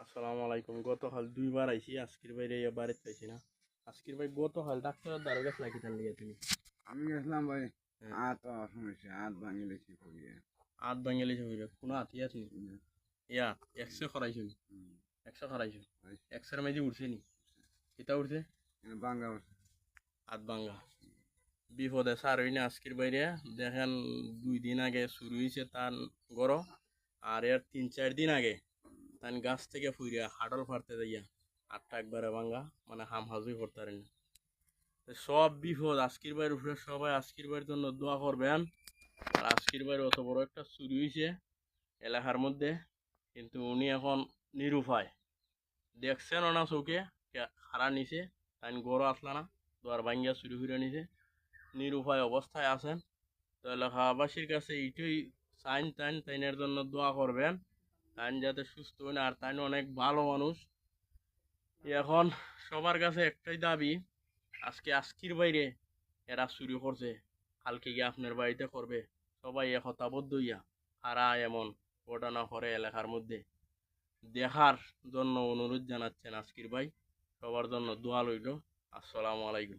আসসালামু আলাইকুম। গতকাল দুইবার আইছি, আজকের বাইরে বাড়িতে পাইছি না। আজকের ভাই গতকাল ডাক্তারের দ্বারা গেছিলা কি লিগে তুমি? আমি গেছিলাম ভাই। হ্যাঁ, হাত সমস্যা, হাত ভাঙি লেছি পড়িয়ে। হাত ভাঙে লেছে হইবে, কোনো হাতি আছে নি? ইয়া এক্সরে করাইছো নি? এক্সরে করাইছো? এক্সরে মেজি উঠছে নি? কিতা উঠছে? ভাঙ্গা হাত ভাঙ্গা। বিপদে সার হই না আজকের বাইরে। দেখেন, 2 দিন আগে শুরু হয়েছে তার গরম, আর এর 3-4 দিন আগে তান গাছ থেকে ফুইরা হাডল ফাড়তে যাইয়া হাতটা একবারে ভাঙ্গা, মানে হাম হাজুই করতে পারেন না। তো সব বিপদ আজকের বাইরের উপরে, সবাই আজকের বাইরের জন্য দোয়া করবেন। আর আজকের বাইরে অত বড় একটা চুরি হয়েছে এলাকার মধ্যে, কিন্তু উনি এখন নিরুপায়। দেখছেন না চৌকে খাড়া নিছে, তাই গড় আসলা না, দোয়ার ভাঙ্গিয়া চুরি ফিরে নিছে, নিরুপায় অবস্থায় আছেন। তো এলাকাবাসীর কাছে এইটাই চাইন, তাইনের জন্য দোয়া করবেন, তাইন যাতে সুস্থ হয় না। আর তাইন অনেক ভালো মানুষ। এখন সবার কাছে একটাই দাবি, আজকের বাইরে এরা চুরি করছে, কালকে গিয়ে আপনার বাড়িতে করবে। সবাই একতাবদ্ধ হইয়া কারা এমন ঘটনা করে এলাকার মধ্যে দেখার জন্য অনুরোধ জানাচ্ছেন আজকের ভাই। সবার জন্য দোয়া রইল। আসসালামু আলাইকুম।